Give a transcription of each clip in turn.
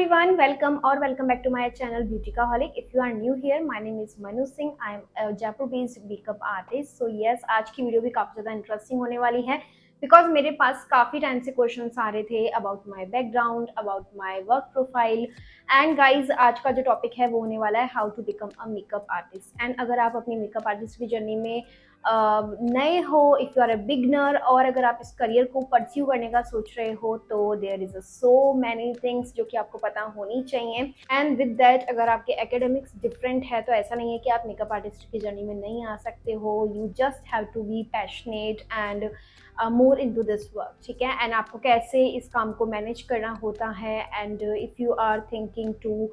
everyone, welcome back to my channel Beautyaholic. If you are new here, my name is Manu Singh. I am a Jaipur based makeup artist. So yes, आज की video भी काफी ज्यादा interesting होने वाली है because मेरे पास काफी टाइम से क्वेश्चंस आ रहे थे about my background, about my work profile and guys आज का जो टॉपिक है वो होने वाला है how to become a makeup artist. And अगर आप अपनी मेकअप आर्टिस्ट की जर्नी में नए हो, if you are a beginner, और अगर आप इस करियर को परस्यू करने का सोच रहे हो तो there is so many things जो कि आपको पता होनी चाहिए। एंड विद दैट अगर आपके एकेडमिक्स डिफरेंट है तो ऐसा नहीं है कि आप मेकअप आर्टिस्ट की जर्नी में नहीं आ सकते हो। You just have to be passionate and more into this work, ठीक है। एंड आपको कैसे इस काम को मैनेज करना होता है, and if you are thinking to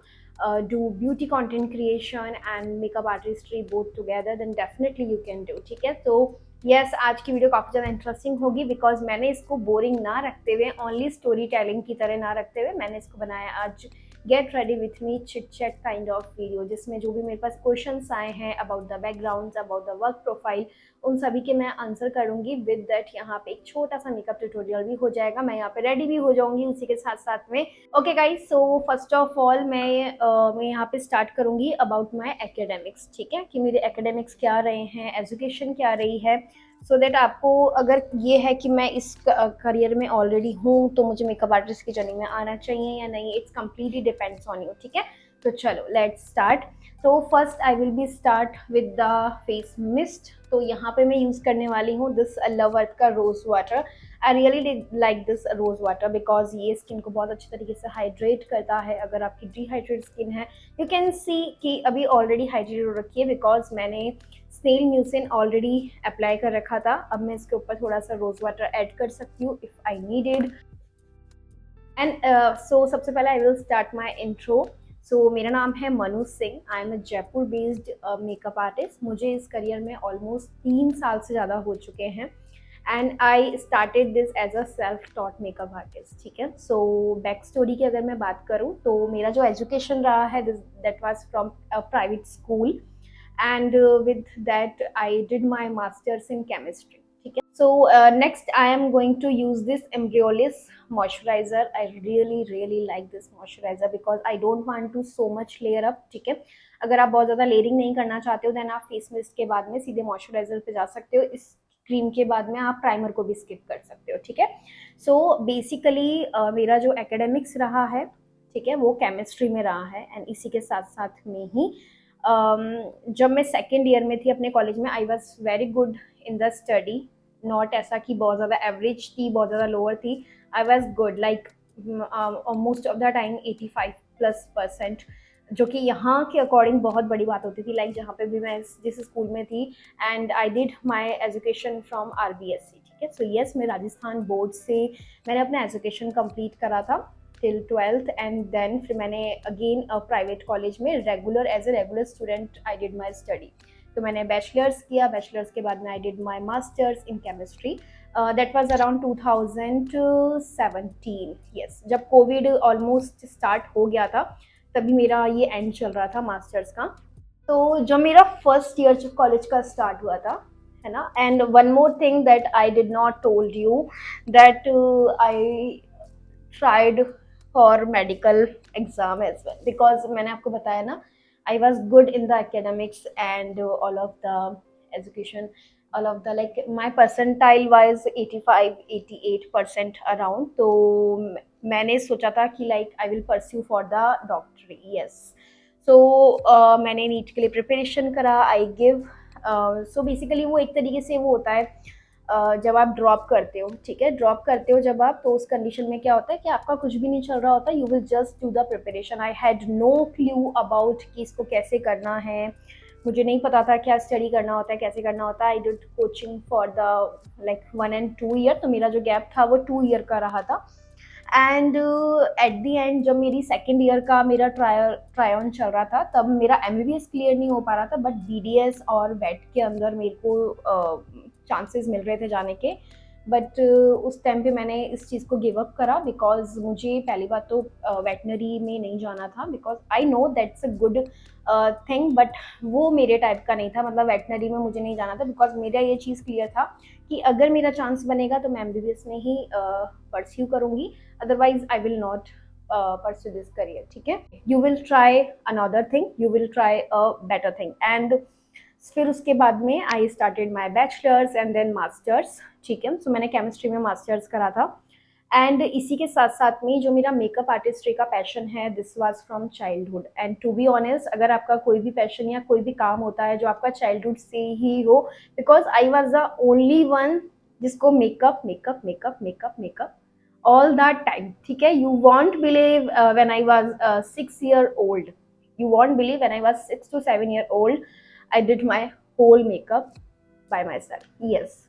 do beauty content creation and makeup artistry both together, then definitely you can do, ठीक है। तो yes, आज की वीडियो काफ़ी ज़्यादा इंटरेस्टिंग होगी बिकॉज मैंने इसको बोरिंग ना रखते हुए, ओनली स्टोरी टेलिंग की तरह ना रखते हुए मैंने इसको बनाया आज get ready with me chit chat kind of video, जिसमें जो भी मेरे पास क्वेश्चंस आए हैं about the background, about the work profile, उन सभी के मैं आंसर करूंगी। विद दैट यहाँ पे एक छोटा सा मेकअप ट्यूटोरियल भी हो जाएगा, मैं यहाँ पे रेडी भी हो जाऊंगी उसी के साथ साथ में। Okay guys, so first of all मैं यहाँ पे स्टार्ट करूंगी अबाउट माई एकेडमिक्स, ठीक है, कि मेरे एकेडमिक्स क्या रहे हैं, एजुकेशन क्या रही है, सो दैट आपको अगर ये है कि मैं इस करियर में ऑलरेडी हूँ तो मुझे मेकअप आर्टिस्ट की जर्नी में आना चाहिए या नहीं, it's completely depends on you, ठीक है। तो चलो लेट्स स्टार्ट। तो first I will be start with the face mist. तो यहाँ पे मैं यूज़ करने वाली हूँ दिस लव अर्थ का rose water. I really like this rose water because ये स्किन को बहुत अच्छे तरीके से हाइड्रेट करता है। अगर आपकी डिहाइड्रेट स्किन है, यू कैन सी कि अभी ऑलरेडी हाइड्रेट हो रखी है बिकॉज मैंने स्नेल म्यूसिन ऑलरेडी अप्लाई कर रखा था। अब मैं इसके ऊपर थोड़ा सा रोज़ वाटर ऐड कर सकती हूँ if I needed. And so सबसे पहले I will start my intro. So मेरा नाम है Manu Singh, I am a Jaipur based makeup artist. मुझे इस करियर में ऑलमोस्ट 3 साल से ज़्यादा हो चुके हैं and I started this as a self taught makeup artist, ठीक है। सो बैक स्टोरी की अगर मैं बात करूँ तो मेरा जो एजुकेशन रहा है that was from a private school and with that I did my masters in chemistry, ठीक है। So next I am going to use this Embryolisse moisturizer. I really like this moisturizer because I don't want to so much layer up, ठीक है। अगर आप बहुत ज़्यादा layering नहीं करना चाहते हो देन आप फेस मिस्ट के बाद में सीधे मॉइस्चराइजर पे जा सकते हो। इस क्रीम के बाद में आप प्राइमर को भी स्किप कर सकते हो, ठीक है। सो बेसिकली मेरा जो एकेडमिक्स रहा है, ठीक है, वो केमिस्ट्री में रहा है एंड इसी के साथ साथ में ही जब मैं सेकेंड ईयर में थी अपने कॉलेज में, I was very good in the study. Not ऐसा कि बहुत ज़्यादा एवरेज थी, बहुत ज़्यादा लोअर थी। आई was good like most of the time 85+%, जो कि यहाँ के अकॉर्डिंग बहुत बड़ी बात होती थी। लाइक जहाँ पे भी मैं जिस स्कूल में थी, and I did my education from RBSC, ठीक है। सो येस, मैं राजस्थान बोर्ड से मैंने अपना एजुकेशन कंप्लीट करा था टिल 12th एंड देन फिर मैंने अगेन प्राइवेट कॉलेज में regular as a regular student I did my study. तो मैंने बैचलर्स किया, बैचलर्स के बाद में I did my masters in chemistry. That was around 2017, yes, जब कोविड ऑलमोस्ट स्टार्ट हो गया था तभी मेरा ये एंड चल रहा था मास्टर्स का। तो जब मेरा फर्स्ट ईयर जब कॉलेज का स्टार्ट हुआ था, है ना, and one more thing that I did not told you that I tried for medical exam as well because मैंने आपको बताया ना I was good in the academics and all of the education, all of the like my percentile wise 85-88% around. तो मैंने सोचा था कि like I will pursue for the डॉक्टरी, यस। सो मैंने नीट के लिए प्रिपरेशन करा, आई गिव। सो बेसिकली वो एक तरीके से वो होता है जब आप ड्रॉप करते हो, ठीक है, ड्रॉप करते हो जब आप, तो उस कंडीशन में क्या होता है कि आपका कुछ भी नहीं चल रहा होता, you will just do the preparation. I had no clue about कि इसको कैसे करना है, मुझे नहीं पता था क्या स्टडी करना होता है, कैसे करना होता है। I did coaching for the like 1 and 2 year, तो मेरा जो गैप था वो 2 ईयर का रहा था। एंड एट दी एंड जब मेरी सेकेंड ईयर का मेरा ट्राई ऑन चल रहा था तब मेरा MBBS क्लियर नहीं हो पा रहा था, बट BDS और वेट के अंदर मेरे को चांसेस मिल रहे थे जाने के। बट उस टाइम पे मैंने इस चीज़ को गिव अप करा बिकॉज मुझे पहली बात तो वेटनरी में नहीं जाना था because I know that's a good thing, but वो मेरे टाइप का नहीं था। मतलब वेटनरी में मुझे नहीं जाना था बिकॉज मेरा ये चीज़ क्लियर था कि अगर मेरा चांस बनेगा तो मैं MBBS में ही परस्यू करूँगी, otherwise I will not pursue this career, ठीक है। You will try another thing, you will try a better thing. And फिर उसके बाद में I started my bachelors and then masters, ठीक है। सो मैंने केमिस्ट्री में मास्टर्स करा था। एंड इसी के साथ साथ में जो मेरा मेकअप आर्टिस्ट्री का पैशन है, this was from childhood. And to be honest, अगर आपका कोई भी पैशन या कोई भी काम होता है जो आपका चाइल्डहुड से ही हो, because I was the only one जिसको makeup makeup makeup makeup makeup all that time, ठीक है। You won't believe when I was 6 year old, you won't believe when I was 6 to 7 year old, I did my whole makeup by myself. Yes,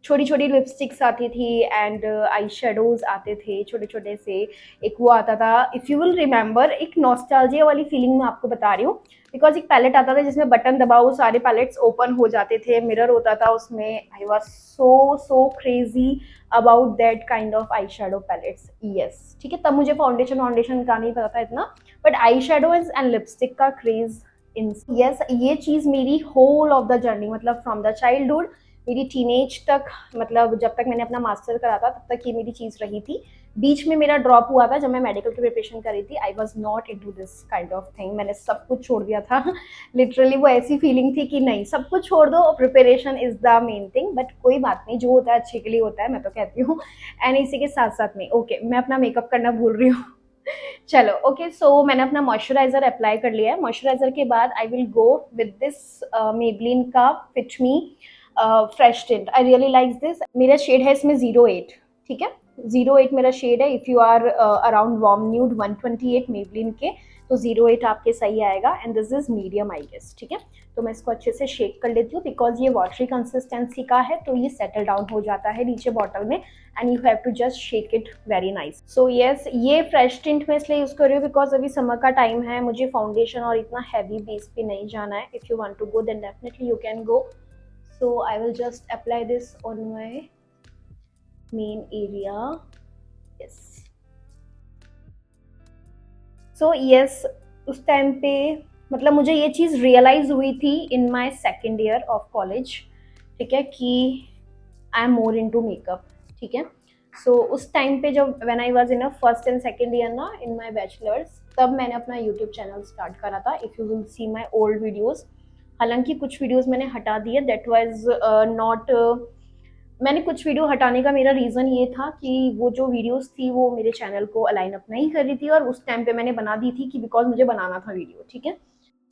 छोटी छोटी lipsticks आती थी and eye shadows आते थे छोटे छोटे से। एक वो आता था, इफ़ यू विल रिमेंबर, एक नॉस्टैल्जिया वाली फीलिंग मैं आपको बता रही हूँ, बिकॉज एक पैलेट आता था जिसमें बटन दबाओ सारे पैलेट्स ओपन हो जाते थे, मिरर होता था उसमें। I was so crazy about that kind of eye shadow pallets. Yes, ठीक है। तब मुझे फाउंडेशन का नहीं पता था इतना, but eye shadows and lipstick का क्रेज इन। यस, ये चीज़ मेरी होल ऑफ द जर्नी, मतलब फ्रॉम द चाइल्डहुड मेरी टीनेज तक, मतलब जब तक मैंने अपना मास्टर करा था तब तक ये मेरी चीज़ रही थी। बीच में मेरा ड्रॉप हुआ था जब मैं मेडिकल की प्रिपरेशन कर रही थी। I was not into this kind of thing, मैंने सब कुछ छोड़ दिया था। लिटरली वो ऐसी फीलिंग थी कि नहीं, सब कुछ छोड़ दो, preparation is the main thing. But कोई बात नहीं, जो होता है अच्छे के लिए होता है, मैं तो कहती हूँ। एंड इसी के साथ साथ में ओके, मैं अपना मेकअप करना भूल रही हूँ। चलो ओके, सो मैंने अपना मॉइस्चराइजर अप्लाई कर लिया है। मॉइस्चराइजर के बाद I will go with this Maybelline का fit me fresh tint. I really like this. मेरा शेड है इसमें 08, ठीक है। 08 मेरा शेड है। If you are around warm nude 128 Maybelline के, तो 08 आपके सही आएगा। And this is medium I guess, ठीक है। तो मैं इसको अच्छे से शेक कर लेती हूँ, बिकॉज ये वाटरी कंसिस्टेंसी का है तो ये सेटल डाउन हो जाता है नीचे बॉटल में, and you have to just shake it very nice. So yes, ये फ्रेश टिंट में इसलिए यूज़ कर रही हूँ बिकॉज अभी समर का टाइम है, मुझे फाउंडेशन और इतना हैवी बेस पे नहीं जाना है। If you want to go then definitely you can go. So I will just apply this on my main area. Yes. So yes, उस टाइम पे मतलब मुझे ये चीज़ रियलाइज हुई थी in my second year of college, ठीक है, कि I am more into makeup, ठीक है। सो उस टाइम पे जब when I was in a first and second year ना इन माई बैचलर्स, तब मैंने अपना यूट्यूब चैनल स्टार्ट करा था। If you will see my old videos, हालांकि कुछ वीडियोस मैंने हटा दिए, दैट वाज नॉट, मैंने कुछ वीडियो हटाने का मेरा रीज़न ये था कि वो जो वीडियोस थी वो मेरे चैनल को अलाइन अप नहीं कर रही थी, और उस टाइम पे मैंने बना दी थी कि बिकॉज मुझे बनाना था वीडियो, ठीक है।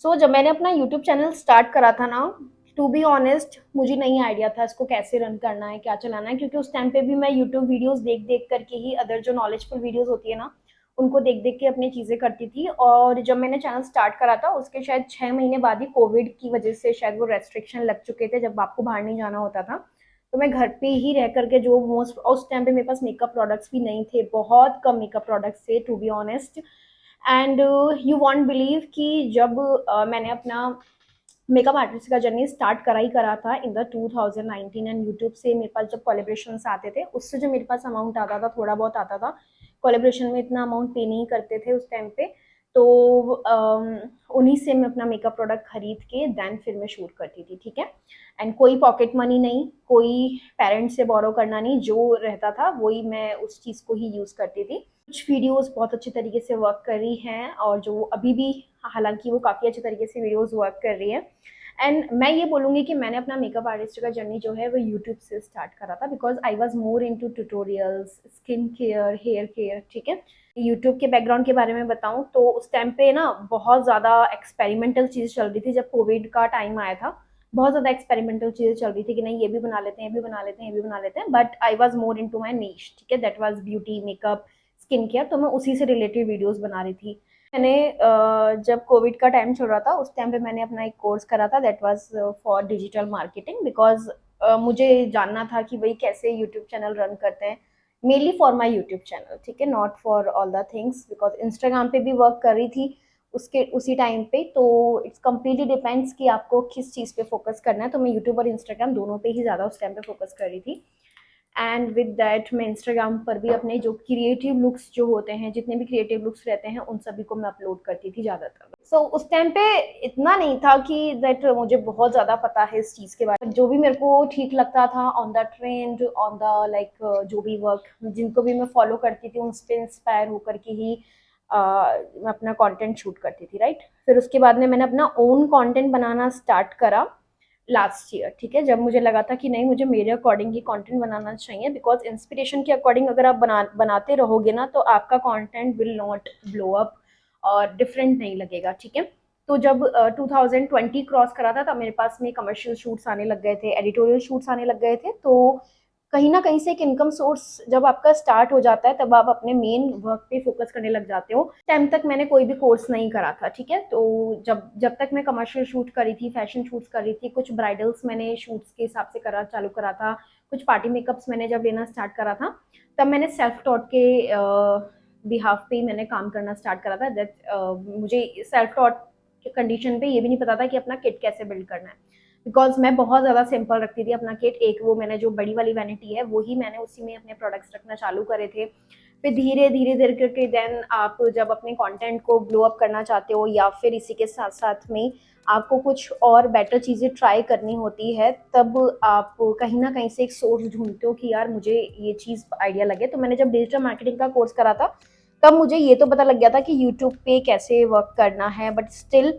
सो जब मैंने अपना यूट्यूब चैनल स्टार्ट करा था ना, टू बी ऑनेस्ट मुझे नहीं आइडिया था इसको कैसे रन करना है, क्या चलाना है, क्योंकि उस टाइम पे भी मैं यूट्यूब वीडियोस देख देख करके ही, अदर जो नॉलेजफुल वीडियोस होती है ना, उनको देख देख के अपनी चीज़ें करती थी। और जब मैंने चैनल स्टार्ट करा था उसके शायद 6 महीने बाद ही कोविड की वजह से शायद वो रेस्ट्रिक्शन लग चुके थे, जब आपको बाहर नहीं जाना होता था। तो मैं घर पे ही रह करके जो मोस्ट, उस टाइम पे मेरे पास मेकअप प्रोडक्ट्स भी नहीं थे, बहुत कम मेकअप प्रोडक्ट्स थे to be honest. And you won't believe कि जब मैंने अपना मेकअप आर्टिस्ट का जर्नी स्टार्ट करा ही करा था इन द 2019, एंड यूट्यूब से मेरे पास जब कोलेब्रेशन आते थे, उससे जो मेरे पास अमाउंट आता था, थोड़ा बहुत आता था, कोलेब्रेशन में इतना अमाउंट पे नहीं करते थे उस टाइम पे, तो उन्हीं से मैं अपना मेकअप प्रोडक्ट खरीद के देन फिर मैं शूट करती थी, ठीक है। एंड कोई पॉकेट मनी नहीं, कोई पेरेंट्स से बोरो करना नहीं, जो रहता था वही मैं उस चीज़ को ही यूज़ करती थी। कुछ वीडियोस बहुत अच्छे तरीके से वर्क कर रही हैं, और जो अभी भी, हालांकि वो काफ़ी अच्छे तरीके से वीडियोस वर्क कर रही है। एंड मैं ये बोलूँगी कि मैंने अपना मेकअप आर्टिस्ट का जर्नी जो है वो यूट्यूब से स्टार्ट करा था, because I was more into tutorials, skin care, hair care, ठीक है। यूट्यूब के बैकग्राउंड के बारे में बताऊँ तो उस टाइम पे ना बहुत ज़्यादा एक्सपेरिमेंटल चीज़ चल रही थी, जब कोविड का टाइम आया था बहुत ज़्यादा एक्सपेरिमेंटल चीज़ें चल रही थी कि नहीं ये भी बना लेते हैं, ये भी बना लेते हैं, ये भी बना लेते हैं, but I was more into my niche, ठीक है। That was beauty, makeup, skin care, तो मैं उसी से रिलेटेड वीडियोस बना रही थी। मैंने जब कोविड का टाइम चल रहा था उस टाइम पे मैंने अपना एक कोर्स करा था, that was for digital marketing, because मुझे जानना था कि भाई कैसे यूट्यूब चैनल रन करते हैं, mainly for my YouTube channel, ठीक है, not for all the things, because Instagram पे भी वर्क कर रही थी उसके उसी टाइम पे। तो इट्स कम्प्लीटली डिपेंड्स कि आपको किस चीज़ पे फोकस करना है, तो मैं यूट्यूब और इंस्टाग्राम दोनों पे ही ज़्यादा उस टाइम पे फोकस कर रही थी। एंड विद दैट मैं इंस्टाग्राम पर भी अपने जो क्रिएटिव लुक्स जो होते हैं, जितने भी क्रिएटिव लुक्स रहते हैं, उन सभी को मैं अपलोड करती थी ज़्यादातर। सो उस टाइम पे इतना नहीं था कि दैट मुझे बहुत ज़्यादा पता है इस चीज़ के बारे में, जो भी मेरे को ठीक लगता था on the trend, on the like जो भी वर्क जिनको भी मैं फॉलो करती थी उन पर इंस्पायर होकर के ही मैं अपना कंटेंट शूट करती थी, राइट। फिर उसके बाद में मैंने अपना ओन कंटेंट बनाना स्टार्ट करा लास्ट ईयर, ठीक है, जब मुझे लगा था कि नहीं, मुझे मेरे अकॉर्डिंग ही कंटेंट बनाना चाहिए, बिकॉज इंस्पिरेशन के अकॉर्डिंग अगर आप बनाते रहोगे ना तो आपका content will not blow up और डिफरेंट नहीं लगेगा, ठीक है। तो जब 2020 क्रॉस करा था तब मेरे पास में कमर्शियल शूट्स आने लग गए थे, एडिटोरियल शूट्स आने लग गए थे, तो कहीं ना कहीं से एक इनकम सोर्स जब आपका स्टार्ट हो जाता है तब आप अपने मेन वर्क पे फोकस करने लग जाते हो। टाइम तक मैंने कोई भी कोर्स नहीं करा था, ठीक है। तो जब जब तक मैं कमर्शियल शूट करी थी, फैशन शूट्स करी थी, कुछ ब्राइडल्स मैंने शूट्स के हिसाब से करा चालू करा था, कुछ पार्टी मेकअप्स मैंने जब लेना स्टार्ट करा था, तब मैंने सेल्फ टॉट के बिहाफ पे ही मैंने काम करना स्टार्ट करा था। दैट मुझे सेल्फ टॉट के कंडीशन पे ये भी नहीं पता था कि अपना किट कैसे बिल्ड करना है, बिकॉज मैं बहुत ज़्यादा सिंपल रखती थी अपना किट। एक वो मैंने जो बड़ी वाली वैनिटी है वो ही मैंने उसी में अपने प्रोडक्ट्स रखना चालू करे थे। फिर धीरे धीरे धीरे करके देन आप जब अपने कंटेंट को ब्लो अप करना चाहते हो या फिर इसी के साथ साथ में आपको कुछ और बेटर चीज़ें ट्राई करनी होती है, तब आप कहीं ना कहीं से एक सोर्स ढूंढते हो कि यार मुझे ये चीज़ आइडिया लगे। तो मैंने जब डिजिटल मार्केटिंग का कोर्स करा था तब मुझे ये तो पता लग गया था कि यूट्यूब पे कैसे वर्क करना है, but still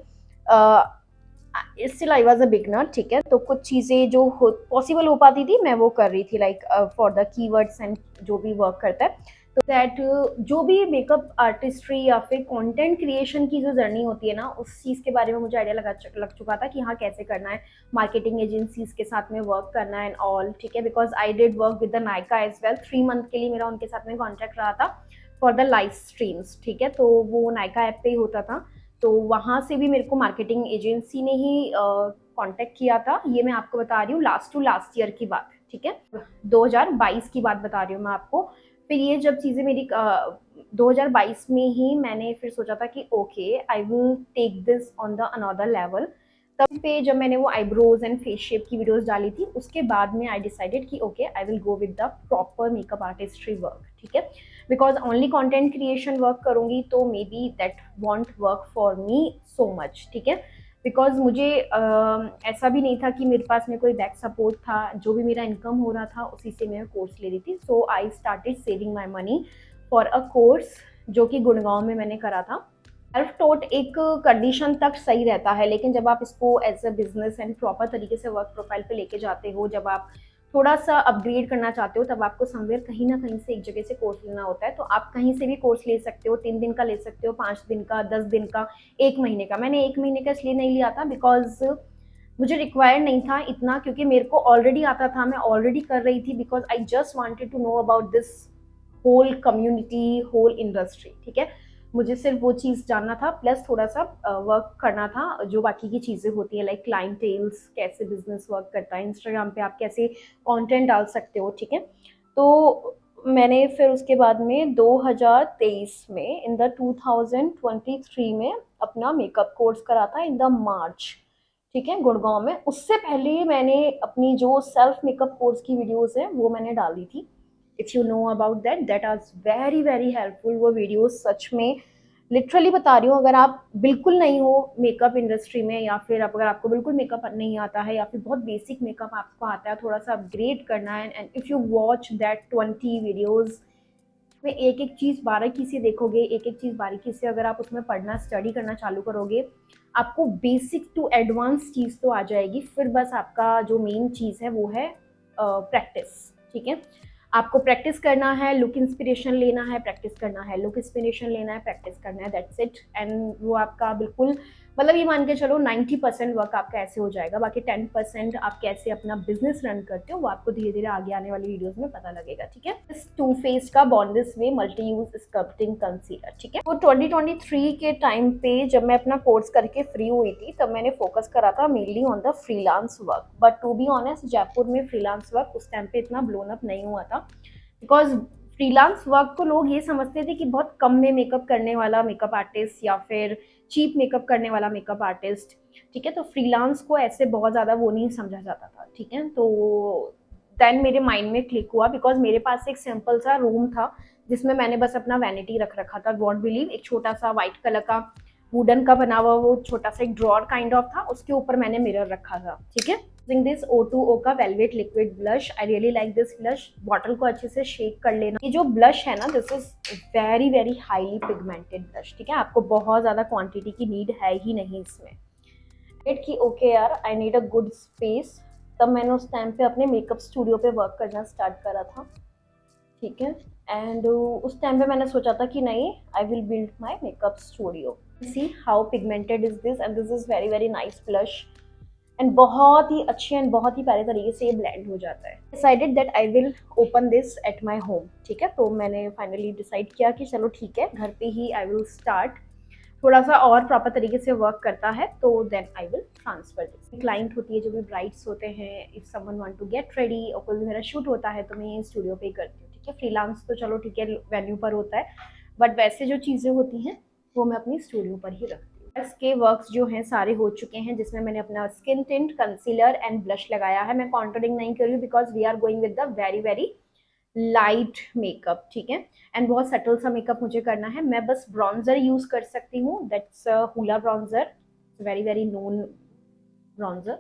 I was a beginner, ठीक है। तो कुछ चीज़ें जो पॉसिबल हो पाती थी मैं वो कर रही थी, like for the keywords and जो भी वर्क करता है। तो दैट जो भी मेकअप आर्टिस्ट्री या फिर कंटेंट क्रिएशन की जो जर्नी होती है ना, उस चीज़ के बारे में मुझे आइडिया लग चुका था कि हाँ कैसे करना है, मार्केटिंग एजेंसीज के साथ में वर्क करना है एंड ऑल, ठीक है। Because I did work with the Nykaa as well, 3 month के लिए मेरा उनके साथ में कॉन्ट्रैक्ट रहा था फॉर द लाइव स्ट्रीम्स, ठीक है। तो वो नायका ऐप पे ही होता था, तो वहाँ से भी मेरे को मार्केटिंग एजेंसी ने ही कांटेक्ट किया था। ये मैं आपको बता रही हूँ लास्ट टू लास्ट ईयर की बात, ठीक है, 2022 की बात बता रही हूँ मैं आपको। फिर ये जब चीज़ें मेरी 2022 में ही मैंने फिर सोचा था कि okay I will take this on the another level. तब पे जब मैंने वो आईब्रोज एंड फेस शेप की वीडियोस डाली थी, उसके बाद में आई डिसाइडेड कि okay I will go with the proper makeup artistry work, ठीक है। Because only content creation work करूंगी तो may be that won't work for me so much, ठीक है। बिकॉज मुझे ऐसा भी नहीं था कि मेरे पास में कोई बैक सपोर्ट था, जो भी मेरा इनकम हो रहा था उसी से मैं कोर्स ले रही थी। So I started saving my money for a course जो कि गुड़गांव में मैंने करा था। सेल्फ टॉट एक कंडीशन तक सही रहता है, लेकिन जब आप इसको as a business and proper तरीके से वर्क प्रोफाइल पे लेके जाते हो, जब आप थोड़ा सा अपग्रेड करना चाहते हो, तब आपको समवेयर कहीं ना कहीं से एक जगह से कोर्स लेना होता है। तो आप कहीं से भी कोर्स ले सकते हो, 3 दिन का ले सकते हो, 5 दिन का, 10 दिन का, 1 महीने का। मैंने 1 महीने का इसलिए नहीं लिया था बिकॉज मुझे रिक्वायर नहीं था इतना, क्योंकि मेरे को ऑलरेडी आता था, मैं ऑलरेडी कर रही थी, because I just wanted to know about this whole community, whole industry, ठीक है। मुझे सिर्फ वो चीज़ जानना था, प्लस थोड़ा सा वर्क करना था जो बाकी की चीज़ें होती हैं, लाइक क्लाइंटेल्स, कैसे बिजनेस वर्क करता है, इंस्टाग्राम पे आप कैसे कंटेंट डाल सकते हो, ठीक है। तो मैंने फिर उसके बाद में 2023 में इन द 2023 में अपना मेकअप कोर्स करा था इन द मार्च, ठीक है, गुड़गांव में। उससे पहले मैंने अपनी जो सेल्फ मेकअप कोर्स की वीडियोस हैं वो मैंने डाली थी। If you know about that are very very helpful वो वीडियोस, सच में लिटरली बता रही हूँ। अगर आप बिल्कुल नहीं हो मेकअप इंडस्ट्री में, या फिर अगर आपको बिल्कुल मेकअप नहीं आता है, या फिर बहुत बेसिक मेकअप आपको आता है, थोड़ा सा अपग्रेड करना है, and if you watch that 20 videos में एक एक चीज़ बारीकी से देखोगे, एक एक चीज़ बारीकी से अगर आप उसमें पढ़ना स्टडी करना चालू करोगे, आपको बेसिक टू एडवांस चीज़ तो आ जाएगी। फिर बस आपका जो मेन चीज़ है वो है प्रैक्टिस, ठीक है। आपको प्रैक्टिस करना है, लुक इंस्पिरेशन लेना है, प्रैक्टिस करना है, लुक इंस्पिरेशन लेना है, प्रैक्टिस करना है, दैट्स इट। एंड वो आपका बिल्कुल, मतलब ये मान के चलो 90% वर्क आपका ऐसे हो जाएगा, बाकी 10% आप कैसे अपना बिजनेस रन करते हो वो आपको धीरे धीरे आगे आने वाली वीडियोस में पता लगेगा, ठीक है। इस टू फेस का bond this way multi use sculpting concealer, ठीक है। तो 2023 के टाइम पे जब मैं अपना कोर्स करके फ्री हुई थी, तब मैंने फोकस करा था mainly on the freelance work. But to be honest, Jaipur में फ्रीलांस वर्क उस टाइम पे इतना ब्लोन अप नहीं हुआ था, बिकॉज फ्रीलांस वर्क को लोग ये समझते थे कि बहुत कम में मेकअप करने वाला मेकअप आर्टिस्ट या फिर चीप मेकअप करने वाला मेकअप आर्टिस्ट, ठीक है। तो फ्रीलांस को ऐसे बहुत ज़्यादा वो नहीं समझा जाता था, ठीक है। तो देन मेरे माइंड में क्लिक हुआ, बिकॉज मेरे पास एक सिंपल सा रूम था जिसमें मैंने बस अपना वैनिटी रख रखा था। वॉन्ट बिलीव, एक छोटा सा वाइट कलर का वुडन का बना हुआ वो छोटा सा एक ड्रॉर काइंड ऑफ था, उसके ऊपर मैंने मिरर रखा था, ठीक है। यूजिंग दिस O2O का velvet liquid blush. I really like this blush. Bottle को अच्छे से शेक कर लेना। ये जो ब्लश है ना, this is very very highly pigmented blush, ठीक है। आपको बहुत ज़्यादा क्वांटिटी की नीड है ही नहीं इसमें। कि ओके यार, I need a good space. तब मैंने उस टाइम पे अपने मेकअप स्टूडियो पे वर्क करना स्टार्ट करा था, ठीक है। एंड उस टाइम पे मैंने सोचा था कि नहीं, I will build my makeup studio. See how pigmented is this, and this is very very nice blush. And बहुत ही अच्छे एंड बहुत ही प्यारे तरीके से ये ब्लेंड हो जाता है। Decided that I will open this at my home, ठीक है। तो मैंने फाइनली डिसाइड किया कि चलो ठीक है, घर पे ही आई विल स्टार्ट। थोड़ा सा और प्रॉपर तरीके से वर्क करता है तो then I will transfer this. Client होती है, जो भी ब्राइड्स होते हैं, if someone want to get ready और कोई भी मेरा शूट होता है तो मैं ये स्टूडियो पे ही करती हूँ, ठीक है। फ्रीलांस तो चलो ठीक है, वेन्यू पर होता है, बट वैसे जो चीज़ें होती हैं वो मैं अपनी स्टूडियो पर ही रखती हूँ। इसके वर्क्स जो हैं सारे हो चुके हैं, जिसमें मैंने अपना skin tint, concealer and blush लगाया है। मैं कॉन्टूरिंग नहीं कर रही हूँ because we are going with the very very light makeup, ठीक है। एंड बहुत सटल सा मेकअप मुझे करना है। मैं बस ब्रॉन्जर यूज कर सकती हूँ, that's hula bronzer, very very known bronzer,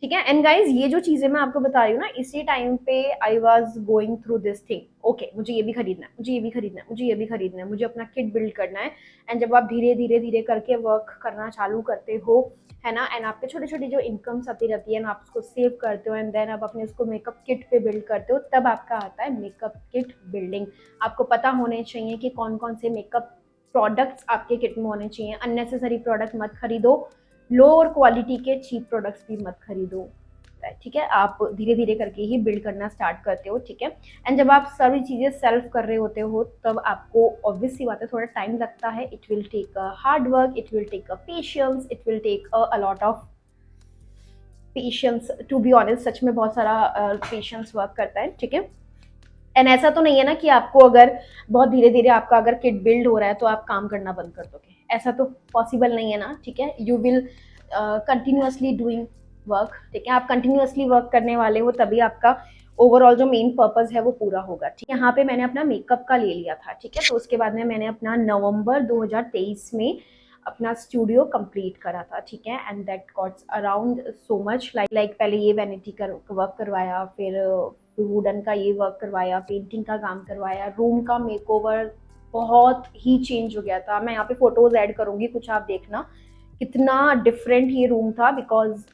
ठीक है। एंड गाइज, ये जो चीजें मैं आपको बता रही हूँ ना, इसी टाइम पे I was going through this thing. Okay, मुझे ये भी खरीदना है, मुझे ये भी खरीदना है, मुझे ये भी खरीदना है, मुझे अपना किट बिल्ड करना है। एंड जब आप धीरे धीरे धीरे करके वर्क करना चालू करते हो, है ना, एंड आपके छोटी छोटी जो इनकम्स आती रहती है ना, आप उसको सेव करते हो एंड देन आप अपने उसको मेकअप किट पे बिल्ड करते हो, तब आपका आता है मेकअप किट बिल्डिंग। आपको पता होने चाहिए कि कौन कौन से मेकअप प्रोडक्ट्स आपके किट में होने चाहिए। अननेसेसरी प्रोडक्ट मत खरीदो, लोअर क्वालिटी के चीप प्रोडक्ट्स भी मत खरीदो, ठीक है। आप धीरे धीरे करके ही बिल्ड करना स्टार्ट करते हो, ठीक है। एंड जब आप सारी चीज़ें सेल्फ कर रहे होते हो, तब आपको ऑब्वियस सी बात है, थोड़ा टाइम लगता है। It will take a hard work, it will take a patience, it will take a lot of patience, to be honest. सच में बहुत सारा पेशेंस वर्क करता है, ठीक है। एंड ऐसा तो नहीं है ना कि आपको अगर बहुत धीरे धीरे आपका अगर किट बिल्ड हो रहा है तो आप काम करना बंद कर दोगे, ऐसा तो पॉसिबल नहीं है ना, ठीक है। You will continuously doing work, ठीक है। आप कंटिन्यूअसली वर्क करने वाले हो, तभी आपका ओवरऑल जो मेन पर्पस है वो पूरा होगा, ठीक है। यहाँ पे मैंने अपना मेकअप का ले लिया था, ठीक है। तो उसके बाद में मैंने अपना नवंबर 2023 में अपना स्टूडियो कंप्लीट करा था, ठीक है। And that cost around so much, like पहले ये वैनिटी का वर्क करवाया, फिर वुडन का ये वर्क करवाया, पेंटिंग का काम करवाया, रूम का मेकओवर बहुत ही चेंज हो गया था। मैं यहाँ पे फोटोज ऐड करूंगी, कुछ आप देखना कितना डिफरेंट ये रूम था, because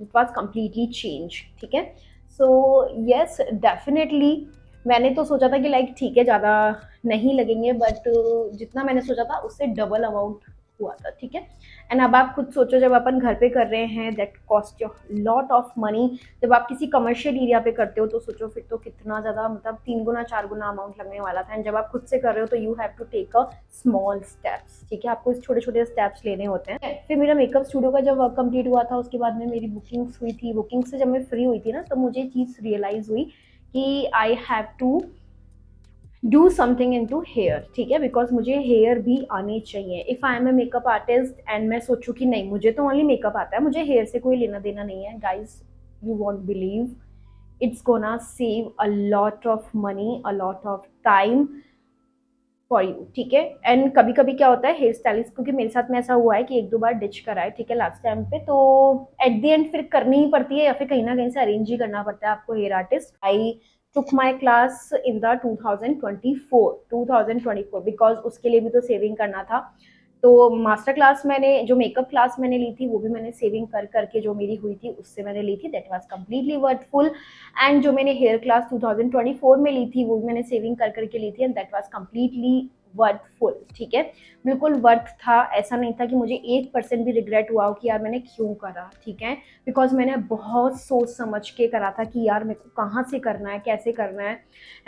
it was completely change, ठीक है। सो यस, डेफिनेटली मैंने तो सोचा था कि लाइक ठीक है, ज़्यादा नहीं लगेंगे, बट जितना मैंने सोचा था उससे डबल अमाउंट हुआ था, ठीक है। एंड अब आप खुद सोचो, जब अपन घर पे कर रहे हैं, that cost lot of money. जब आप किसी कमर्शियल एरिया पे करते हो तो सोचो फिर तो कितना ज़्यादा, मतलब 3 गुना 4 गुना अमाउंट लगने वाला था। एंड जब आप खुद से कर रहे हो तो you have to take a small steps, ठीक है। आपको इस छोटे छोटे स्टेप्स लेने होते हैं। फिर मेरा मेकअप स्टूडियो का जब वर्क कंप्लीट हुआ था, उसके बाद में मेरी बुकिंग्स हुई थी। बुकिंग से जब मैं फ्री हुई थी ना, तो मुझे चीज़ रियलाइज़ हुई कि I have to do something into hair, ठीक है। बिकॉज मुझे हेयर भी आने चाहिए। If I am a makeup artist and मैं सोचूं कि नहीं, मुझे तो ओनली मेकअप आता है, मुझे हेयर से कोई लेना देना नहीं है, guys you won't believe, it's gonna save a lot of money, a lot of time for you, ठीक है। एंड कभी कभी क्या होता है, हेयर स्टाइलिस्ट, क्योंकि मेरे साथ में ऐसा हुआ है कि 1-2 बार डिच करा है, ठीक है, लास्ट टाइम पे, तो एट द एंड फिर करनी ही पड़ती है, या फिर कहीं ना कहीं से अरेंज ही करना पड़ता है आपको hair artist. I took my class in the 2024 because उसके लिए भी तो सेविंग करना था। तो मास्टर क्लास मैंने, जो मेकअप क्लास मैंने ली थी, वो भी मैंने सेविंग कर करके जो मेरी हुई थी उससे मैंने ली थी, that was completely worthful. And जो मैंने हेयर क्लास 2024 में ली थी, वो भी मैंने सेविंग कर करके ली थी, and that was completely worthful, ठीक है। बिल्कुल वर्थ था। ऐसा नहीं था कि मुझे 1% भी रिग्रेट हुआ हो कि यार मैंने क्यों करा, ठीक है। बिकॉज मैंने बहुत सोच समझ के करा था कि यार मेरे को कहाँ से करना है, कैसे करना है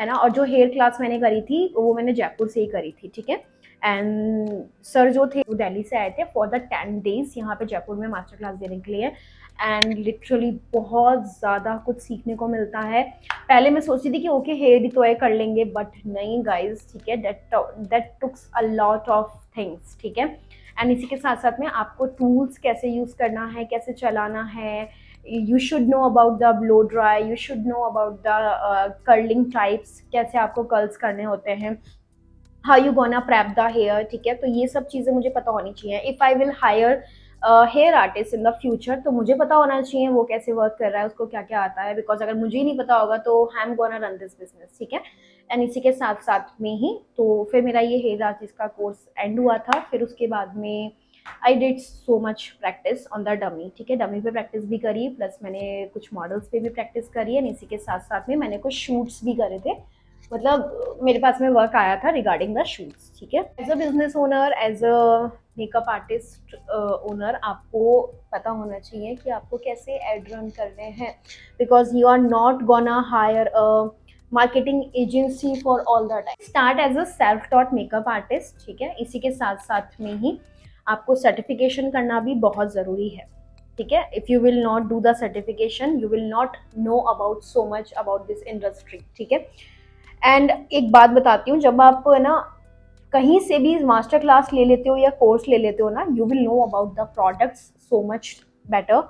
ना। और जो हेयर क्लास मैंने करी थी वो मैंने जयपुर से ही करी थी, ठीक है। एंड सर जो थे वो दिल्ली से आए थे फॉर द 10 days यहाँ पे जयपुर में मास्टर क्लास देने के लिए। एंड लिटरली बहुत ज़्यादा कुछ सीखने को मिलता है। पहले मैं सोचती थी कि ओके हेयर तो है कर लेंगे, बट नहीं गाइज, ठीक है, that takes a lot of things, ठीक है। एंड इसी के साथ साथ में आपको टूल्स कैसे यूज़ करना है, कैसे चलाना है, you should know about the blow dry, you should know about the curling types, कैसे आपको कर्ल्स करने होते हैं, how you gonna prep the hair, ठीक है। तो ये सब चीज़ें मुझे पता होनी चाहिए। If I will hire hair artist in the future, तो मुझे पता होना चाहिए वो कैसे वर्क कर रहा है, उसको क्या क्या आता है, बिकॉज अगर मुझे ही नहीं पता होगा तो आई am gonna run this business, ठीक है। एंड इसी के साथ साथ में ही तो फिर मेरा ये हेयर आर्टिस्ट का कोर्स एंड हुआ था। फिर उसके बाद में I did so much practice on the dummy, ठीक है, डमी पे प्रैक्टिस भी करी, प्लस मैंने कुछ मॉडल्स पे भी प्रैक्टिस करी है, इसी के साथ साथ में मैंने कुछ शूट्स भी करे थे, मतलब मेरे पास में वर्क आया था रिगार्डिंग द शूट्स, ठीक है। As a business owner, as a makeup artist owner, आपको पता होना चाहिए कि आपको कैसे एड रन करने हैं, because you are not gonna hire a marketing agency for all the time. Start as a self taught makeup artist, ठीक है। इसी के साथ साथ में ही आपको सर्टिफिकेशन करना भी बहुत ज़रूरी है, ठीक है। If you will not do the certification, you will not know about so much about this industry, ठीक है। एंड एक बात बताती हूँ, जब आप है ना कहीं से भी मास्टर क्लास ले लेते हो या कोर्स ले लेते हो ना, you will know about the products so much better,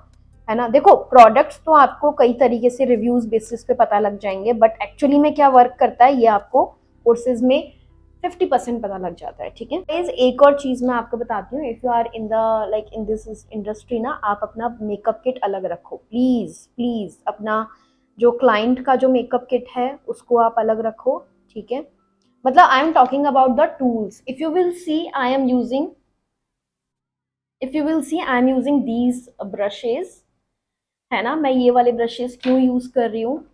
है ना। देखो, प्रोडक्ट्स तो आपको कई तरीके से रिव्यूज बेसिस पे पता लग जाएंगे, बट एक्चुअली में क्या वर्क करता है ये आपको कोर्सेज में 50% पता लग जाता है, ठीक है। एक और चीज मैं आपको बताती हूँ, if you are in the like in this industry ना, आप अपना मेकअप किट अलग रखो, प्लीज प्लीज। अपना जो क्लाइंट का जो मेकअप किट है उसको आप अलग रखो, ठीक है। मतलब I am talking about the tools. If you will see I am using these brushes, है ना। मैं ये वाले ब्रशेज क्यों यूज कर रही हूँ,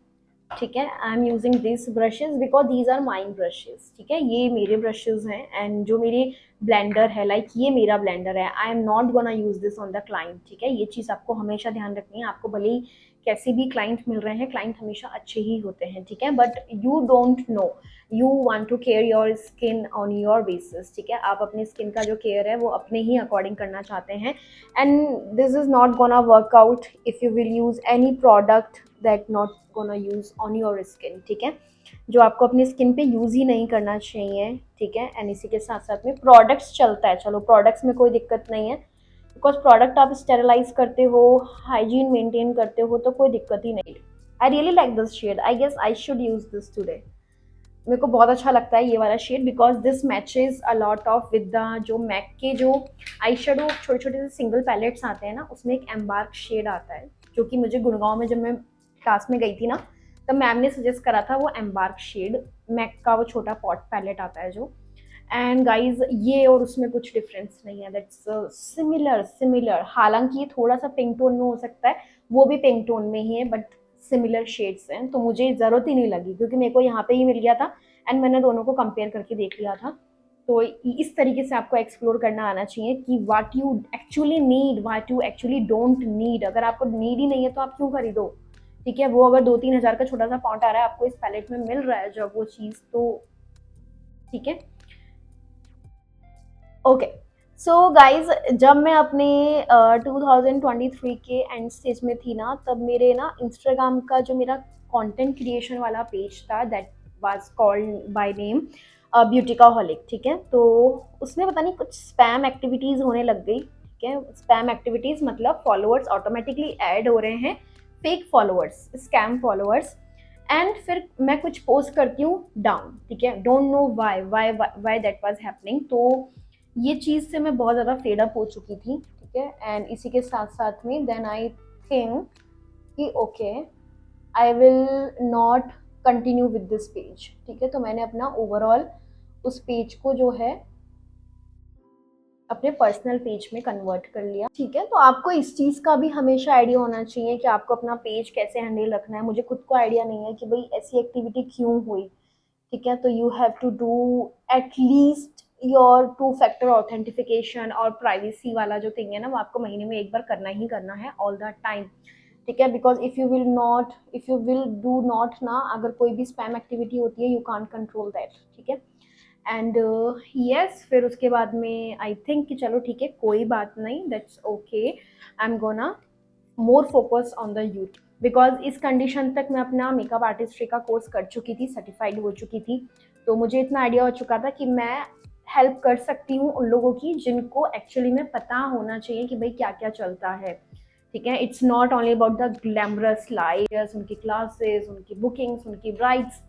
ठीक है। I am using this brushes because these are mine brushes, ठीक है। ये मेरे ब्रशेज हैं, एंड जो मेरे ब्लेंडर है, लाइक ये मेरा ब्लेंडर है, I am not gonna use this on the client, ठीक है। ये चीज़ आपको हमेशा ध्यान रखनी है। आपको भले ही कैसे भी क्लाइंट मिल रहे हैं, क्लाइंट हमेशा अच्छे ही होते हैं, ठीक है, but you don't know, you want to care your skin on your basis, ठीक है। आप अपनी स्किन का जो केयर है वो अपने ही अकॉर्डिंग करना चाहते हैं, and this is not gonna work out if you will use any product that not gonna use on your skin, ठीक है, जो आपको अपनी स्किन पे यूज ही नहीं करना चाहिए, ठीक है। एंड इसी के साथ साथ में प्रोडक्ट्स चलता है, चलो प्रोडक्ट्स में कोई दिक्कत नहीं है, बिकॉज प्रोडक्ट आप स्टेरलाइज करते हो, हाइजीन मेंटेन करते हो, तो कोई दिक्कत ही नहीं। I really like this shade, I guess I should use this today. मेरे को बहुत अच्छा लगता है ये वाला shade, because this matches a lot of with the जो मैक के जो आई शेडो छोटे छोटे से सिंगल पैलेट्स आते हैं ना, उसमें एक एम्बार्क शेड आता है, जो कि मुझे गुड़गांव में जब मैं क्लास में गई थी ना, तब मैम ने सजेस्ट करा था वो एम्बार्क शेड, मैक का वो छोटा पॉट पैलेट आता है जो। एंड गाइज ये और उसमें कुछ डिफरेंस नहीं है, दैट्स सिमिलर सिमिलर, हालांकि ये थोड़ा सा पिंक टोन में हो सकता है, वो भी पिंक टोन में ही है, बट सिमिलर शेड्स हैं, तो मुझे ज़रूरत ही नहीं लगी, क्योंकि मेरे को यहाँ पे ही मिल गया था, एंड मैंने दोनों को कंपेयर करके देख लिया था। तो इस तरीके से आपको एक्सप्लोर करना आना चाहिए कि what you actually need, what you actually don't need. अगर आपको नीड ही नहीं है तो आप क्यों खरीदो, ठीक है। वो अगर 2-3 हज़ार का छोटा सा पॉइंट आ रहा है आपको इस पैलेट में मिल रहा है जब वो चीज़, तो ठीक है। ओके, सो गाइज, जब मैं अपने 2023 के एंड स्टेज में थी ना, तब मेरे ना इंस्टाग्राम का जो मेरा कंटेंट क्रिएशन वाला पेज था, that was called by name beauticaholic, ठीक है। तो उसमें पता नहीं कुछ स्पैम एक्टिविटीज़ होने लग गई, ठीक है। स्पैम एक्टिविटीज़ मतलब फॉलोअर्स ऑटोमेटिकली ऐड हो रहे हैं, fake followers, scam followers. And फिर मैं कुछ पोस्ट करती हूँ डाउन, ठीक है, don't know why that was happening. तो ये चीज़ से मैं बहुत ज़्यादा फेड अप हो चुकी थी, ठीक है। एंड इसी के साथ साथ में देन आई थिंक कि okay, I will not continue with this page, ठीक है। तो मैंने अपना ओवरऑल उस पेज को जो है अपने पर्सनल पेज में कन्वर्ट कर लिया, ठीक है। तो आपको इस चीज़ का भी हमेशा आइडिया होना चाहिए कि आपको अपना पेज कैसे हैंडल रखना है। मुझे खुद को आइडिया नहीं है कि भाई ऐसी एक्टिविटी क्यों हुई, ठीक है। तो you have to do at least your 2 factor authentication और प्राइवेसी वाला जो थिंग है ना, वो आपको महीने में एक बार करना ही करना है, ऑल द टाइम, ठीक है। Because if you will do not ना, अगर कोई भी स्पैम एक्टिविटी होती है, यू कांट कंट्रोल दैट, ठीक है। एंड यस, फिर उसके बाद में आई थिंक कि चलो ठीक है, कोई बात नहीं, that's okay, I am gonna more focus on the YouTube, because इस कंडीशन तक मैं अपना मेकअप आर्टिस्ट्री का कोर्स कर चुकी थी, सर्टिफाइड हो चुकी थी, तो मुझे इतना आइडिया हो चुका था कि मैं हेल्प कर सकती हूँ उन लोगों की जिनको एक्चुअली में पता होना चाहिए कि भाई क्या क्या चलता है, ठीक है। It's not only about the glamorous life, उनकी क्लासेस, उनकी बुकिंग्स, उनकी ब्राइड्स।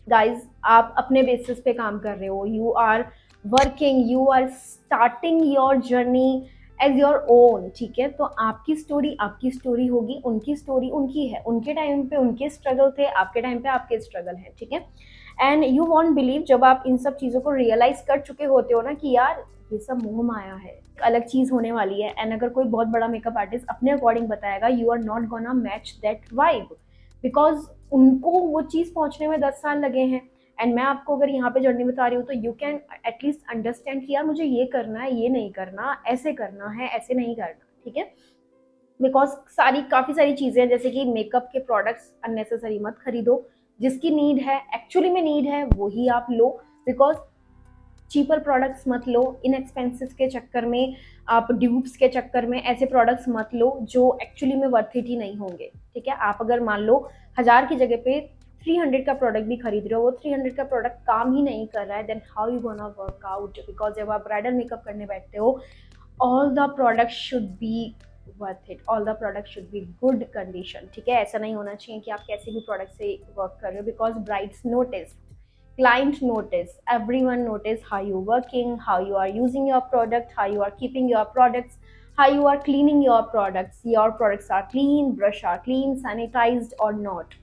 गाइज, आप अपने बेसिस पे काम कर रहे हो, you are working, you are starting your journey as your own, ठीक है। तो आपकी स्टोरी होगी, उनकी स्टोरी उनकी है, उनके टाइम पे उनके स्ट्रगल थे, आपके टाइम पे आपके स्ट्रगल है, ठीक है। एंड यू वॉन्ट बिलीव, जब आप इन सब चीज़ों को रियलाइज कर चुके होते हो ना कि यार ये सब मोह माया है, एक अलग चीज़ होने वाली है। एंड अगर कोई बहुत बड़ा मेकअप आर्टिस्ट अपने अकॉर्डिंग बताएगा, you are not gonna match that vibe, because उनको वो चीज़ पहुंचने में 10 साल लगे हैं। एंड मैं आपको अगर यहाँ पे जर्नी बता रही हूँ तो यू कैन एटलीस्ट अंडरस्टैंड कि यार मुझे ये करना है, ये नहीं करना, ऐसे करना है, ऐसे नहीं करना, ठीक है। बिकॉज काफ़ी सारी चीज़ें हैं, जैसे कि मेकअप के प्रोडक्ट्स अननेसेसरी मत खरीदो, जिसकी नीड है, एक्चुअली में नीड है, वही आप लो। बिकॉज चीपर प्रोडक्ट्स मत लो, इन एक्सपेंसिव के चक्कर में, आप ड्यूब्स के चक्कर में ऐसे प्रोडक्ट्स मत लो जो एक्चुअली में वर्थ इट ही नहीं होंगे, ठीक है। आप अगर मान लो 1000 की जगह पे 300 का प्रोडक्ट भी खरीद रहे हो, वो 300 का प्रोडक्ट काम ही नहीं कर रहा है, then how you gonna work out. Because जब आप ब्राइडल मेकअप करने बैठते हो, all the product should be worth it, all the product should be good condition, ठीक है। ऐसा नहीं होना चाहिए कि आप कैसे भी प्रोडक्ट से वर्क कर रहे हो, because brides notice, client notice, everyone notice how you working, how you are using your product, how you are keeping your products, how you are cleaning your products are clean, brush are clean, sanitized or not,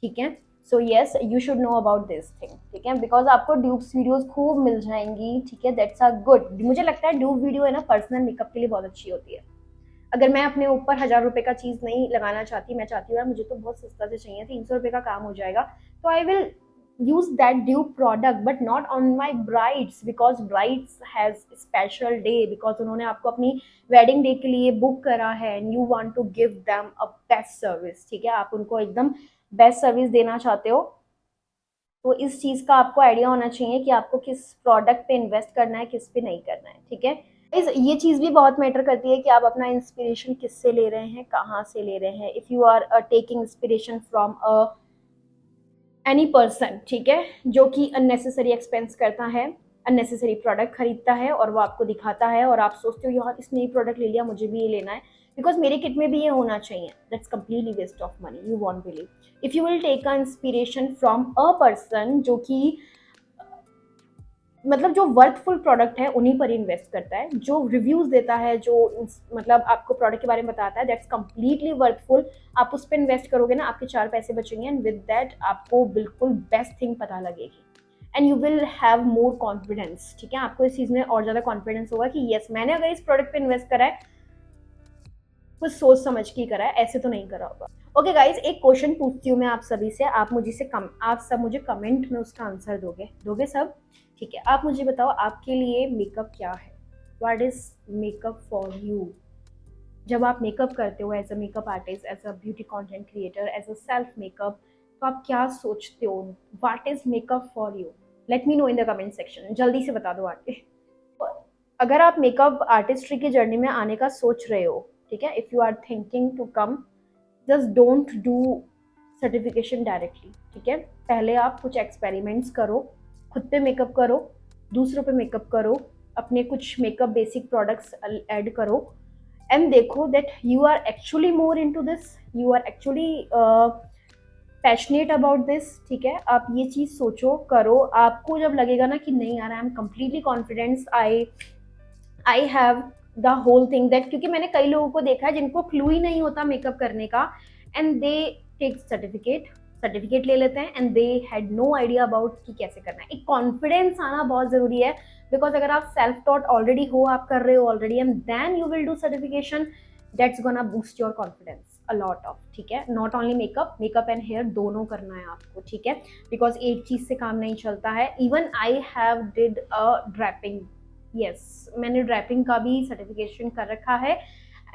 ठीक है। So yes, you should know about this thing, ठीक है। Because आपको ड्यूब्स videos खूब मिल जाएंगी, ठीक है, that's a good. मुझे लगता है ड्यूब वीडियो है ना पर्सनल मेकअप के लिए बहुत अच्छी होती है। अगर मैं अपने ऊपर 1000 रुपए का चीज़ नहीं लगाना चाहती, मैं चाहती हूँ यार मुझे तो बहुत सस्ता से चाहिए, 300 रुपए का काम हो जाएगा, तो I will use that dupe product, but not on my brides, because brides has special day, because उन्होंने आपको अपनी wedding day के लिए बुक करा है, and you want to give them a best service, ठीक है। आप उनको एकदम बेस्ट सर्विस देना चाहते हो, तो इस चीज़ का आपको आइडिया होना चाहिए कि आपको किस प्रोडक्ट पे इन्वेस्ट करना है, किस पे नहीं करना है, ठीक है। ये चीज़ भी बहुत मैटर करती है कि आप अपना इंस्पिरेशन किससे ले रहे हैं, कहाँ से ले रहे हैं। If you are taking inspiration from any person, ठीक है, जो कि अननेसेसरी एक्सपेंस करता है, अननेसेसरी प्रोडक्ट खरीदता है और वो आपको दिखाता है, और आप सोचते हो यार इसने ये प्रोडक्ट ले लिया, मुझे भी ये लेना है, बिकॉज मेरे किट में भी ये होना चाहिए, that's completely waste of money, you won't believe. If you will take a inspiration from a person जो कि मतलब जो वर्थफुल प्रोडक्ट है उन्हीं पर इन्वेस्ट करता है, जो रिव्यूज देता है, जो मतलब आपको प्रोडक्ट के बारे में बताता है, दैट्स कंप्लीटली वर्थफुल, आप उस पर इन्वेस्ट करोगे ना, आपके 4 पैसे बचेंगे, एंड विद दैट आपको बिल्कुल बेस्ट थिंग पता लगेगी, and you will have more confidence, ठीक है। आपको इस चीज़ में और ज़्यादा कॉन्फिडेंस होगा कि येस मैंने अगर इस प्रोडक्ट पे इन्वेस्ट करा है, कुछ सोच समझ के ही करा है, ऐसे तो नहीं करा होगा। ओके गाइज, एक क्वेश्चन पूछती हूँ मैं आप सभी से, आप सब मुझे कमेंट में उसका आंसर दोगे सब, ठीक है। आप मुझे बताओ आपके लिए मेकअप क्या है, what is makeup for you. जब आप मेकअप करते हो as a makeup artist, as a beauty content creator, as a self makeup, तो आप क्या सोचते हो, what is makeup for you. Let me know in the comment section, जल्दी से बता दो आके। अगर आप मेकअप आर्टिस्ट्री की जर्नी में आने का सोच रहे हो, ठीक है, if you are thinking to come, just don't do certification directly, ठीक है। पहले आप कुछ एक्सपेरिमेंट्स करो, खुद पे मेकअप करो, दूसरों पे मेकअप करो, अपने कुछ मेकअप बेसिक प्रोडक्ट्स ऐड करो, एंड देखो that you are actually more into this, you are actually passionate about this, ठीक है। आप ये चीज़ सोचो, करो, आपको जब लगेगा ना कि नहीं यार I am completely confidence, I have the whole thing that, क्योंकि मैंने कई लोगों को देखा है जिनको क्लू ही नहीं होता मेकअप करने का, एंड दे टेक सर्टिफिकेट ले लेते हैं, and they had no idea about कि कैसे करना है। एक कॉन्फिडेंस आना बहुत ज़रूरी है, बिकॉज अगर आप सेल्फ टॉट ऑलरेडी हो, आप कर रहे हो already, and then you will do certification, that's gonna boost your confidence a lot of, ठीक है। Not only makeup and hair दोनों करना है आपको, ठीक है, बिकॉज एक चीज़ से काम नहीं चलता है। Even I have did a draping, yes मैंने ड्रैपिंग का भी सर्टिफिकेशन कर रखा है,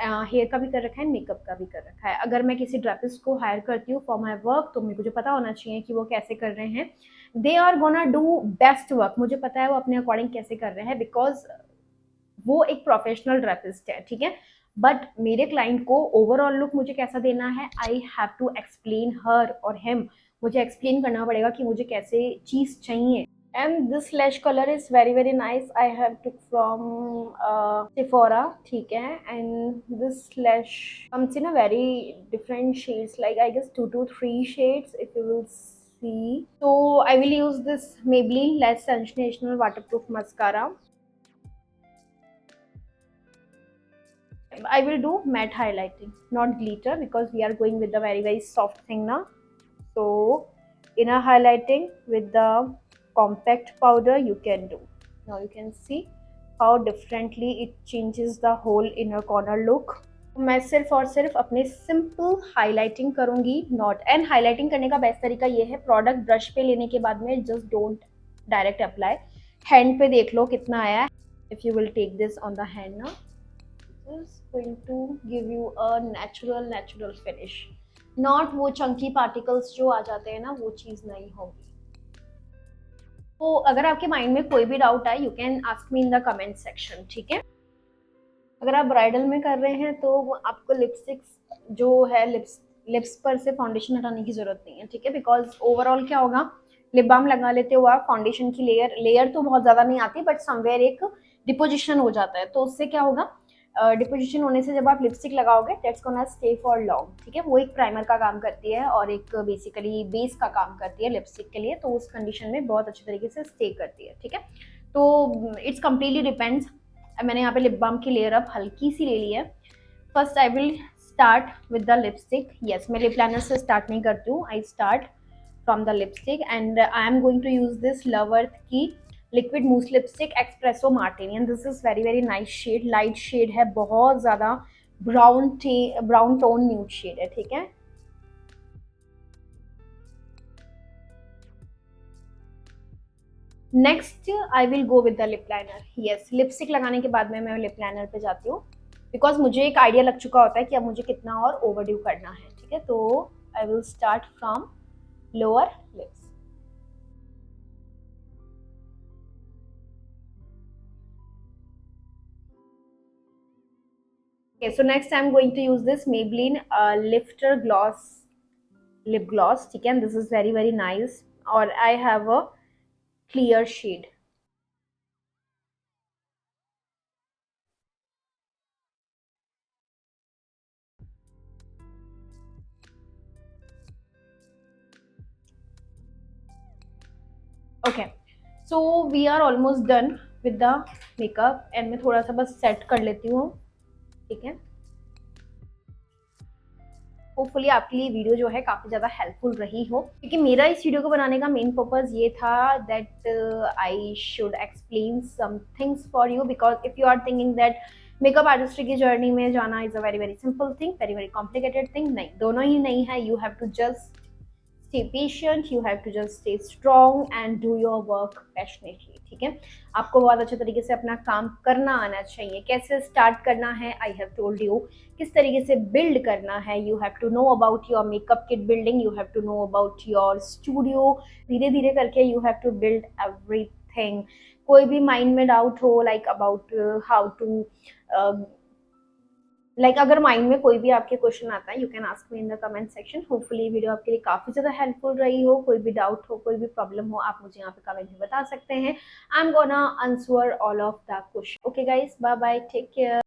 हेयर का भी कर रखा है, मेकअप का भी कर रखा है। अगर मैं किसी ड्रेपिस्ट को हायर करती हूँ फॉर माई वर्क, तो मुझे पता होना चाहिए कि वो कैसे कर रहे हैं, they are gonna do best work, मुझे पता है वो अपने अकॉर्डिंग कैसे कर रहे हैं, बिकॉज वो एक प्रोफेशनल ड्रेपिस्ट है, ठीक है। बट मेरे क्लाइंट को ओवरऑल लुक मुझे कैसा देना है, आई हैव टू एक्सप्लेन हर और हिम, मुझे एक्सप्लेन करना पड़ेगा कि मुझे कैसे चीज़ चाहिए। And this lash color is very nice, I have took from Sephora, ठीक है। and this lash comes in a very different shades, like I guess 2 to 3 shades if you will see. So I will use this Maybelline Lash Sensational waterproof mascara. I will do matte highlighting, not glitter, because we are going with the very soft thing now. So inner highlighting with the compact powder you can do. Now you can see how differently it changes the whole inner corner look. मैं सिर्फ और सिर्फ अपने simple highlighting करूंगी, not and highlighting करने का best तरीका ये है, प्रोडक्ट ब्रश पे लेने के बाद में just don't direct apply, hand पे देख लो कितना आया है. If you will take this on the hand ना, is going to give you a natural finish, not वो चंकी पार्टिकल्स जो आ जाते हैं ना, वो चीज़ नहीं होगी. तो अगर आपके माइंड में कोई भी डाउट आए, you can ask me in the comment section, ठीक है. अगर आप ब्राइडल में कर रहे हैं तो आपको लिपस्टिक्स जो है, लिप्स पर से फाउंडेशन हटाने की जरूरत नहीं है, ठीक है. बिकॉज ओवरऑल क्या होगा, लिप बाम लगा लेते हो आप, फाउंडेशन की लेयर तो बहुत ज़्यादा नहीं आती, बट समवेयर एक डिपोजिशन हो जाता है. तो उससे क्या होगा, डिपोजिशन होने से जब आप लिपस्टिक लगाओगे, that's gonna stay for long, ठीक है. वो एक प्राइमर का काम करती है और एक बेसिकली बेस का काम करती है लिपस्टिक के लिए, तो उस कंडीशन में बहुत अच्छी तरीके से स्टे करती है, ठीक है. तो इट्स कम्प्लीटली डिपेंड्स. मैंने यहाँ पे लिप बाम की लेयर अब हल्की सी ले ली है. First I will start with the lipstick. Yes, मैं लिप लाइनर से स्टार्ट नहीं करती हूँ, I start from the lipstick and I am going to use this Love Earth की liquid mousse lipstick espresso martini, and this is very nice shade, light shade है, बहुत ज़्यादा brown tone nude shade है, ठीक है. Next I will go with the lip liner. Yes, lipstick लगाने के बाद में मैं लिप लाइनर पे जाती हूँ, बिकॉज मुझे एक आइडिया लग चुका होता है कि अब मुझे कितना और ओवरड्यू करना है, ठीक है. तो आई will start from lower lips. Okay, so next I'm going to use this Maybelline Lifter Gloss lip gloss, ठीक है. This is very nice, और I have a clear shade. Okay, so we are almost done with the makeup, and मैं थोड़ा सा बस set कर लेती हूँ, ठीक है. होपफुली आपके लिए वीडियो जो है काफ़ी ज़्यादा हेल्पफुल रही हो, क्योंकि मेरा इस वीडियो को बनाने का मेन पर्पज़ ये था that I should explain some things for you, because if you are thinking that makeup artistry की जर्नी में जाना is a very simple thing, very complicated thing. नहीं, दोनों ही नहीं है. You have to just stay patient, you have to just stay strong and do your work passionately, ठीक है. आपको बहुत अच्छे तरीके से अपना काम करना आना चाहिए. कैसे स्टार्ट करना है, आई हैव टोल्ड यू. किस तरीके से बिल्ड करना है, you have to know about your makeup kit building, you have to know about your studio. धीरे धीरे करके you have to build everything. कोई भी माइंड में डाउट हो, लाइक अबाउट हाउ टू, अगर माइंड में कोई भी आपके क्वेश्चन आता है, you can ask me in the comment section. Hopefully video आपके लिए काफ़ी ज़्यादा हेल्पफुल रही हो. कोई भी डाउट हो, कोई भी प्रॉब्लम हो, आप मुझे यहाँ पे कमेंट में बता सकते हैं. I am gonna answer all of the question. Okay guys, bye bye, take care.